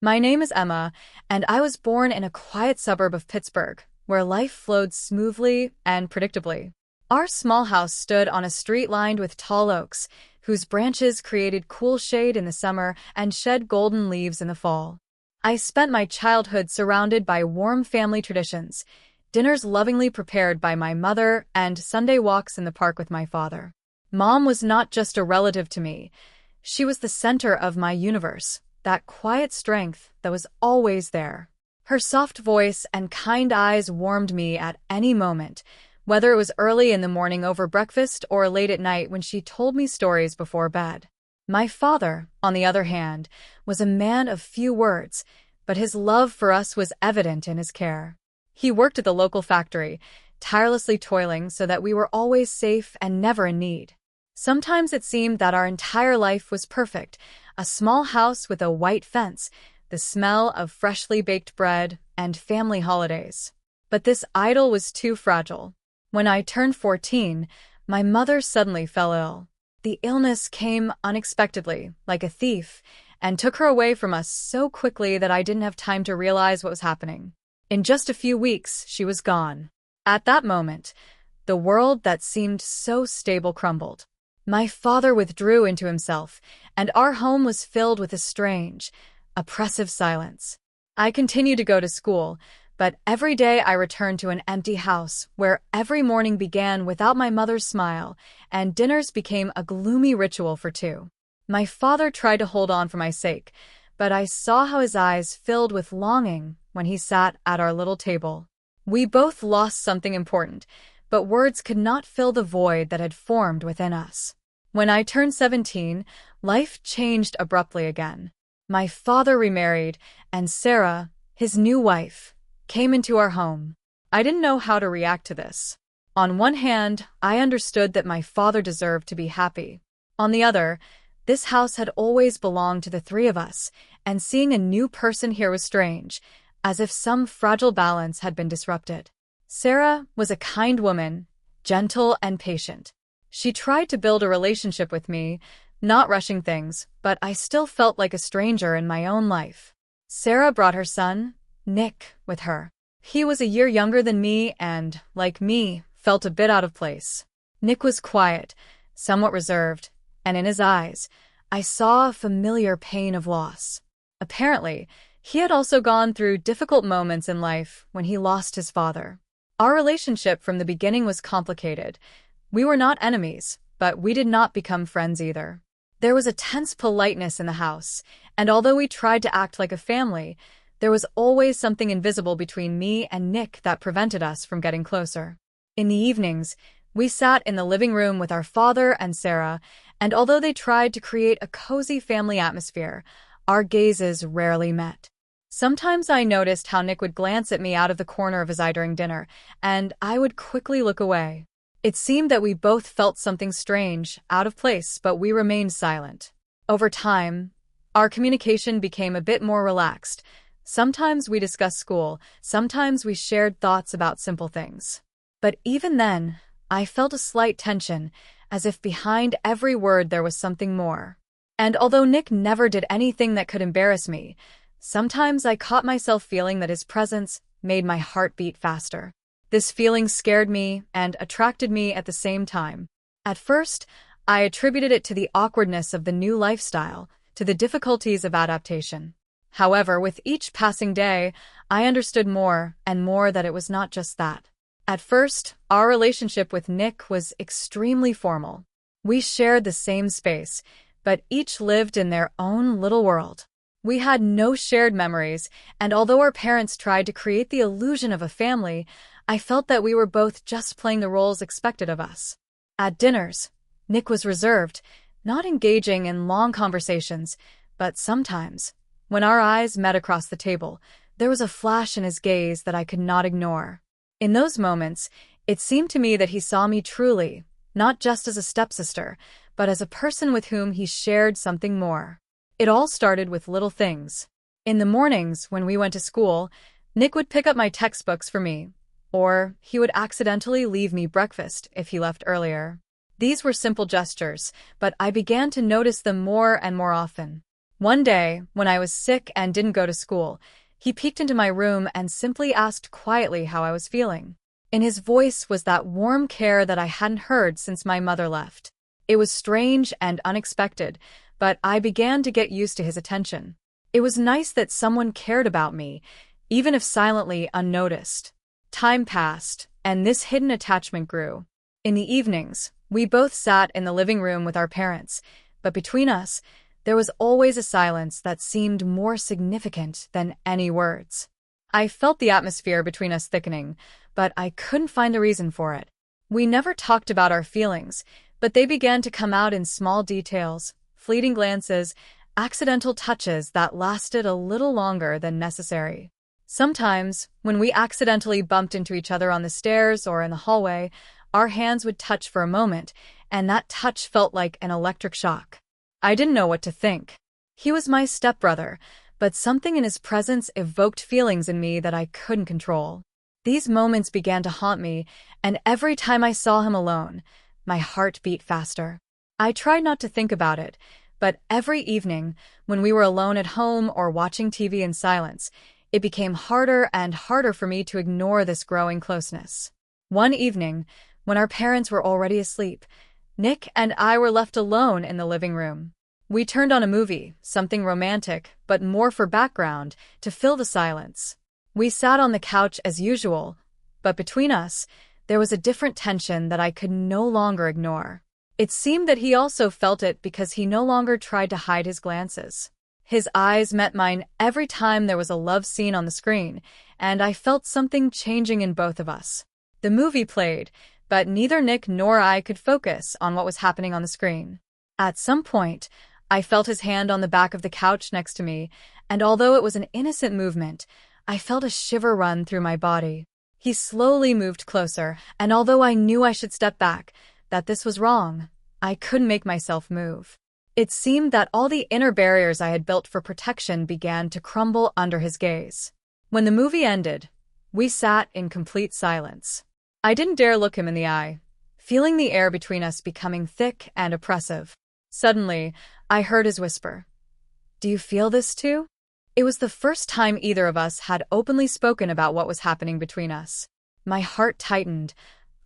My name is Emma, and I was born in a quiet suburb of Pittsburgh, where life flowed smoothly and predictably. Our small house stood on a street lined with tall oaks, whose branches created cool shade in the summer and shed golden leaves in the fall. I spent my childhood surrounded by warm family traditions, dinners lovingly prepared by my mother, and Sunday walks in the park with my father. Mom was not just a relative to me. She was the center of my universe, that quiet strength that was always there. Her soft voice and kind eyes warmed me at any moment, whether it was early in the morning over breakfast or late at night when she told me stories before bed. My father, on the other hand, was a man of few words, but his love for us was evident in his care. He worked at the local factory, tirelessly toiling so that we were always safe and never in need. Sometimes it seemed that our entire life was perfect, a small house with a white fence, the smell of freshly baked bread, and family holidays. But this idyll was too fragile. When I turned 14, my mother suddenly fell ill. The illness came unexpectedly, like a thief, and took her away from us so quickly that I didn't have time to realize what was happening. In just a few weeks, she was gone. At that moment, the world that seemed so stable crumbled. My father withdrew into himself, and our home was filled with a strange, oppressive silence. I continued to go to school, but every day I returned to an empty house where every morning began without my mother's smile, and dinners became a gloomy ritual for two. My father tried to hold on for my sake, but I saw how his eyes filled with longing when he sat at our little table. We both lost something important, but words could not fill the void that had formed within us. When I turned 17, life changed abruptly again. My father remarried, and Sarah, his new wife, came into our home. I didn't know how to react to this. On one hand, I understood that my father deserved to be happy. On the other, this house had always belonged to the three of us, and seeing a new person here was strange, as if some fragile balance had been disrupted. Sarah was a kind woman, gentle and patient. She tried to build a relationship with me, not rushing things, but I still felt like a stranger in my own life. Sarah brought her son, Nick, with her. He was a year younger than me and, like me, felt a bit out of place. Nick was quiet, somewhat reserved, and in his eyes, I saw a familiar pain of loss. Apparently, he had also gone through difficult moments in life when he lost his father. Our relationship from the beginning was complicated. We were not enemies, but we did not become friends either. There was a tense politeness in the house, and although we tried to act like a family, there was always something invisible between me and Nick that prevented us from getting closer. In the evenings, we sat in the living room with our father and Sarah, and although they tried to create a cozy family atmosphere, our gazes rarely met. Sometimes I noticed how Nick would glance at me out of the corner of his eye during dinner, and I would quickly look away. It seemed that we both felt something strange, out of place, but we remained silent. Over time, our communication became a bit more relaxed. Sometimes we discussed school, sometimes we shared thoughts about simple things. But even then, I felt a slight tension, as if behind every word there was something more. And although Nick never did anything that could embarrass me, sometimes I caught myself feeling that his presence made my heart beat faster. This feeling scared me and attracted me at the same time. At first, I attributed it to the awkwardness of the new lifestyle, to the difficulties of adaptation. However, with each passing day, I understood more and more that it was not just that. At first, our relationship with Nick was extremely formal. We shared the same space, but each lived in their own little world. We had no shared memories, and although our parents tried to create the illusion of a family, I felt that we were both just playing the roles expected of us. At dinners, Nick was reserved, not engaging in long conversations, but sometimes, when our eyes met across the table, there was a flash in his gaze that I could not ignore. In those moments, it seemed to me that he saw me truly, not just as a stepsister, but as a person with whom he shared something more. It all started with little things. In the mornings, when we went to school, Nick would pick up my textbooks for me, or he would accidentally leave me breakfast if he left earlier. These were simple gestures, but I began to notice them more and more often. One day, when I was sick and didn't go to school, he peeked into my room and simply asked quietly how I was feeling. In his voice was that warm care that I hadn't heard since my mother left. It was strange and unexpected, but I began to get used to his attention. It was nice that someone cared about me, even if silently unnoticed. Time passed, and this hidden attachment grew. In the evenings, we both sat in the living room with our parents, but between us, there was always a silence that seemed more significant than any words. I felt the atmosphere between us thickening, but I couldn't find a reason for it. We never talked about our feelings, but they began to come out in small details, fleeting glances, accidental touches that lasted a little longer than necessary. Sometimes, when we accidentally bumped into each other on the stairs or in the hallway, our hands would touch for a moment, and that touch felt like an electric shock. I didn't know what to think. He was my stepbrother, but something in his presence evoked feelings in me that I couldn't control. These moments began to haunt me, and every time I saw him alone, my heart beat faster. I tried not to think about it, but every evening, when we were alone at home or watching TV in silence, it became harder and harder for me to ignore this growing closeness. One evening, when our parents were already asleep, Nick and I were left alone in the living room. We turned on a movie, something romantic, but more for background, to fill the silence. We sat on the couch as usual, but between us, there was a different tension that I could no longer ignore. It seemed that he also felt it because he no longer tried to hide his glances. His eyes met mine every time there was a love scene on the screen, and I felt something changing in both of us. The movie played, but neither Nick nor I could focus on what was happening on the screen. At some point, I felt his hand on the back of the couch next to me, and although it was an innocent movement, I felt a shiver run through my body. He slowly moved closer, and although I knew I should step back, that this was wrong, I couldn't make myself move. It seemed that all the inner barriers I had built for protection began to crumble under his gaze. When the movie ended, we sat in complete silence. I didn't dare look him in the eye, feeling the air between us becoming thick and oppressive. Suddenly, I heard his whisper. "Do you feel this too?" It was the first time either of us had openly spoken about what was happening between us. My heart tightened.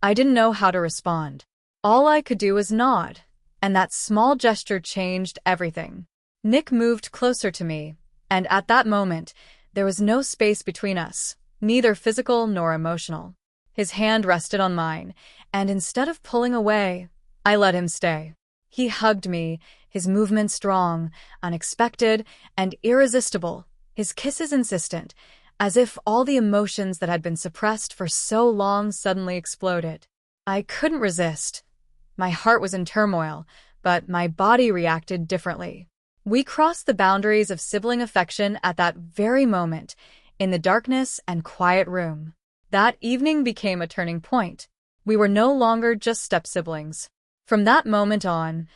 I didn't know how to respond. All I could do was nod, and that small gesture changed everything. Nick moved closer to me, and at that moment, there was no space between us, neither physical nor emotional. His hand rested on mine, and instead of pulling away, I let him stay. He hugged me, his movement strong, unexpected, and irresistible, his kisses insistent, as if all the emotions that had been suppressed for so long suddenly exploded. I couldn't resist. My heart was in turmoil, but my body reacted differently. We crossed the boundaries of sibling affection at that very moment, in the darkness and quiet room. That evening became a turning point. We were no longer just step-siblings. From that moment on,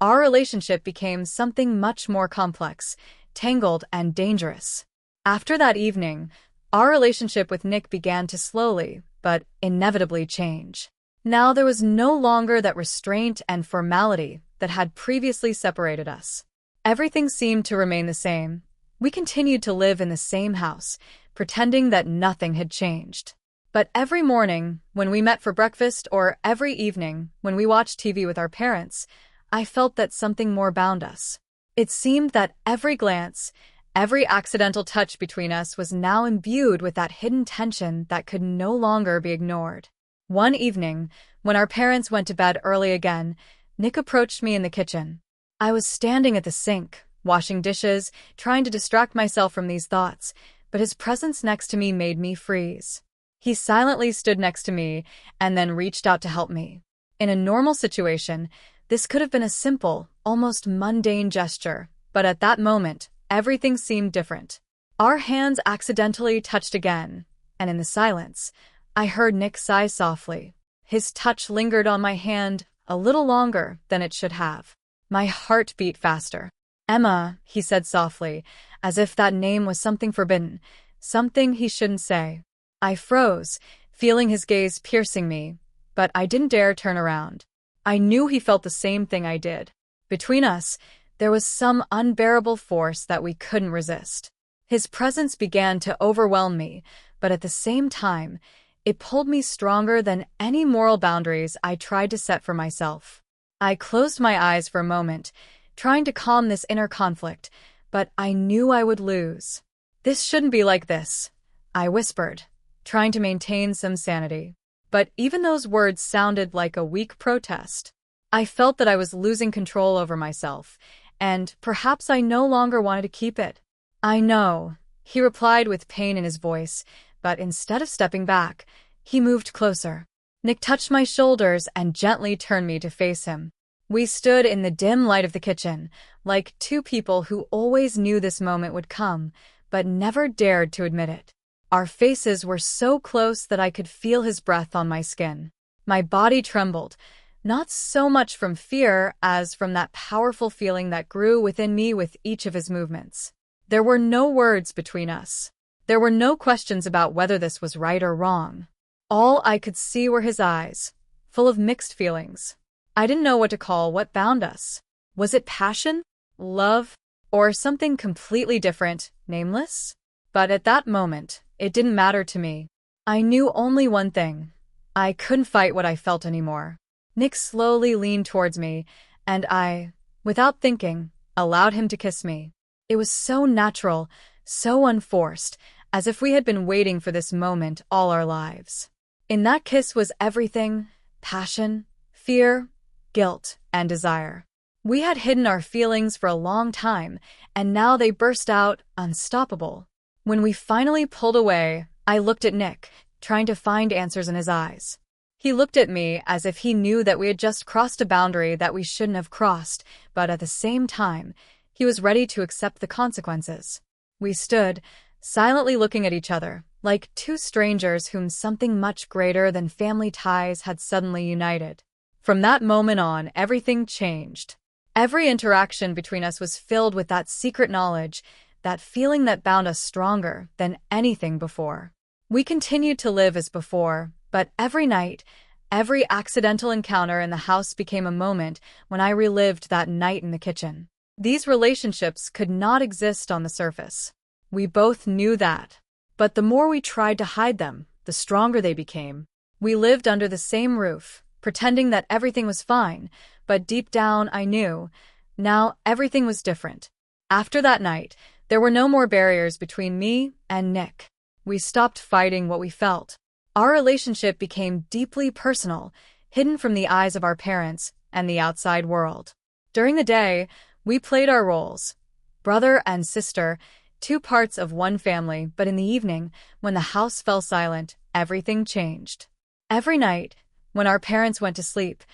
our relationship became something much more complex, tangled, and dangerous. After that evening, our relationship with Nick began to slowly, but inevitably change. Now there was no longer that restraint and formality that had previously separated us. Everything seemed to remain the same. We continued to live in the same house, pretending that nothing had changed. But every morning, when we met for breakfast, or every evening, when we watched TV with our parents, I felt that something more bound us. It seemed that every glance, every accidental touch between us was now imbued with that hidden tension that could no longer be ignored. One evening, when our parents went to bed early again, Nick approached me in the kitchen. I was standing at the sink, washing dishes, trying to distract myself from these thoughts, but his presence next to me made me freeze. He silently stood next to me and then reached out to help me. In a normal situation, this could have been a simple, almost mundane gesture, but at that moment, everything seemed different. Our hands accidentally touched again, and in the silence, I heard Nick sigh softly. His touch lingered on my hand a little longer than it should have. My heart beat faster. "Emma," he said softly, as if that name was something forbidden, something he shouldn't say. I froze, feeling his gaze piercing me, but I didn't dare turn around. I knew he felt the same thing I did. Between us, There was some unbearable force that we couldn't resist. His presence began to overwhelm me, but at the same time, it pulled me stronger than any moral boundaries I tried to set for myself. I closed my eyes for a moment, trying to calm this inner conflict, but I knew I would lose. "This shouldn't be like this," I whispered, trying to maintain some sanity. But even those words sounded like a weak protest. I felt that I was losing control over myself, and perhaps I no longer wanted to keep it. "I know," he replied with pain in his voice, but instead of stepping back, he moved closer. Nick touched my shoulders and gently turned me to face him. We stood in the dim light of the kitchen, like two people who always knew this moment would come, but never dared to admit it. Our faces were so close that I could feel his breath on my skin. My body trembled, not so much from fear as from that powerful feeling that grew within me with each of his movements. There were no words between us. There were no questions about whether this was right or wrong. All I could see were his eyes, full of mixed feelings. I didn't know what to call what bound us. Was it passion, love, or something completely different, nameless? But at that moment, it didn't matter to me. I knew only one thing. I couldn't fight what I felt anymore. Nick slowly leaned towards me, and I, without thinking, allowed him to kiss me. It was so natural, so unforced, as if we had been waiting for this moment all our lives. In that kiss was everything: passion, fear, guilt, and desire. We had hidden our feelings for a long time, and now they burst out, unstoppable. When we finally pulled away, I looked at Nick, trying to find answers in his eyes. He looked at me as if he knew that we had just crossed a boundary that we shouldn't have crossed, but at the same time, he was ready to accept the consequences. We stood, silently looking at each other, like two strangers whom something much greater than family ties had suddenly united. From that moment on, everything changed. Every interaction between us was filled with that secret knowledge, that feeling that bound us stronger than anything before. We continued to live as before, but every night, every accidental encounter in the house became a moment when I relived that night in the kitchen. These relationships could not exist on the surface. We both knew that. But the more we tried to hide them, the stronger they became. We lived under the same roof, pretending that everything was fine, but deep down I knew. Now everything was different. After that night, there were no more barriers between me and Nick. We stopped fighting what we felt. Our relationship became deeply personal, hidden from the eyes of our parents and the outside world. During the day, we played our roles, brother and sister, two parts of one family, but in the evening, when the house fell silent, everything changed. Every night, when our parents went to sleep,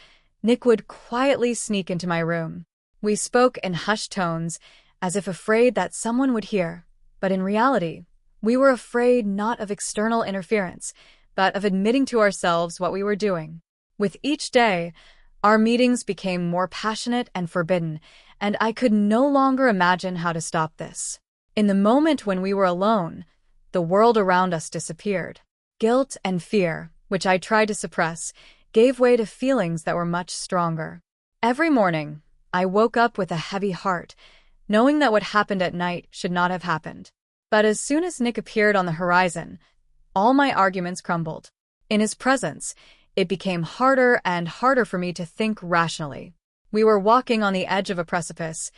Nick would quietly sneak into my room. We spoke in hushed tones, as if afraid that someone would hear, but in reality, we were afraid not of external interference, but of admitting to ourselves what we were doing. With each day, our meetings became more passionate and forbidden, and I could no longer imagine how to stop this. In the moment when we were alone, the world around us disappeared. Guilt and fear, which I tried to suppress, gave way to feelings that were much stronger. Every morning, I woke up with a heavy heart, knowing that what happened at night should not have happened. But as soon as Nick appeared on the horizon, all my arguments crumbled. In his presence, it became harder and harder for me to think rationally. We were walking on the edge of a precipice,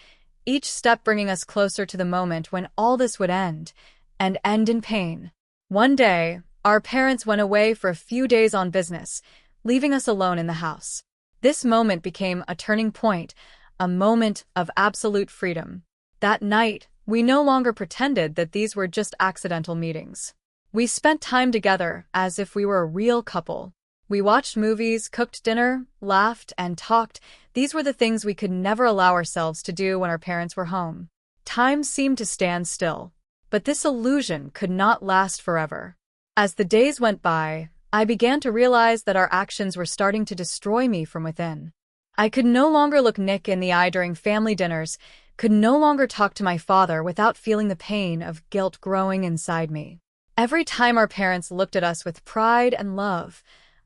each step bringing us closer to the moment when all this would end, and end in pain. One day, our parents went away for a few days on business, leaving us alone in the house. This moment became a turning point, a moment of absolute freedom. That night, we no longer pretended that these were just accidental meetings. We spent time together as if we were a real couple. We watched movies, cooked dinner, laughed, and talked. These were the things we could never allow ourselves to do when our parents were home. Time seemed to stand still. But this illusion could not last forever. As the days went by, I began to realize that our actions were starting to destroy me from within. I could no longer look Nick in the eye during family dinners, could no longer talk to my father without feeling the pain of guilt growing inside me. Every time our parents looked at us with pride and love,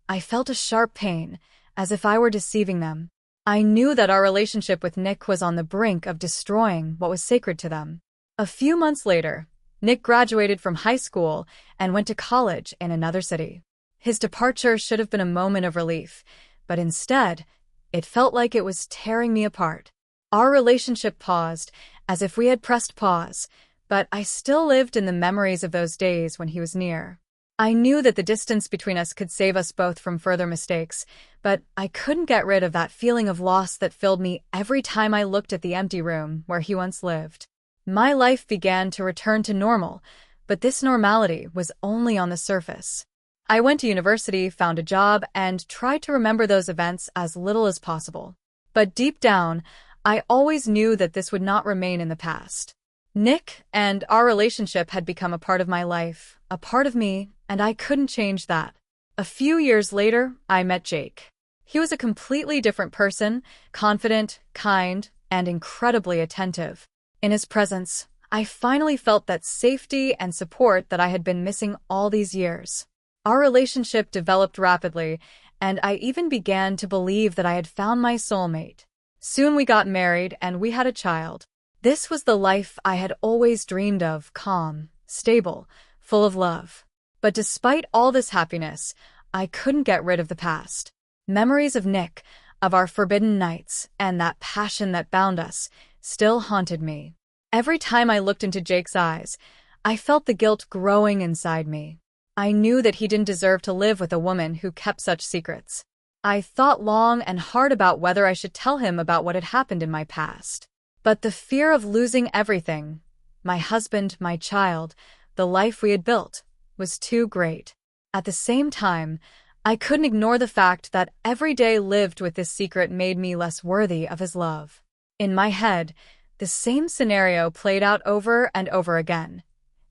I felt a sharp pain, as if I were deceiving them. I knew that our relationship with Nick was on the brink of destroying what was sacred to them. A few months later, Nick graduated from high school and went to college in another city. His departure should have been a moment of relief, but instead, it felt like it was tearing me apart. Our relationship paused, as if we had pressed pause, but I still lived in the memories of those days when he was near. I knew that the distance between us could save us both from further mistakes, but I couldn't get rid of that feeling of loss that filled me every time I looked at the empty room where he once lived. My life began to return to normal, but this normality was only on the surface. I went to university, found a job, and tried to remember those events as little as possible. But deep down, I always knew that this would not remain in the past. Nick and our relationship had become a part of my life, a part of me, and I couldn't change that. A few years later, I met Jake. He was a completely different person, confident, kind, and incredibly attentive. In his presence, I finally felt that safety and support that I had been missing all these years. Our relationship developed rapidly, and I even began to believe that I had found my soulmate. Soon we got married and we had a child. This was the life I had always dreamed of, calm, stable, full of love. But despite all this happiness, I couldn't get rid of the past. Memories of Nick, of our forbidden nights, and that passion that bound us, still haunted me. Every time I looked into Jake's eyes, I felt the guilt growing inside me. I knew that he didn't deserve to live with a woman who kept such secrets. I thought long and hard about whether I should tell him about what had happened in my past. But the fear of losing everything, my husband, my child, the life we had built, was too great. At the same time, I couldn't ignore the fact that every day lived with this secret made me less worthy of his love. In my head, the same scenario played out over and over again.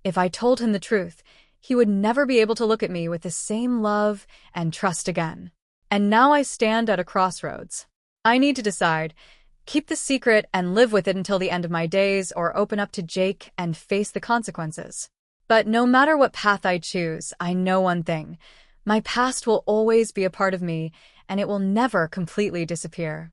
If I told him the truth, he would never be able to look at me with the same love and trust again. And now I stand at a crossroads. I need to decide, keep the secret and live with it until the end of my days, or open up to Jake and face the consequences. But no matter what path I choose, I know one thing. My past will always be a part of me, and it will never completely disappear.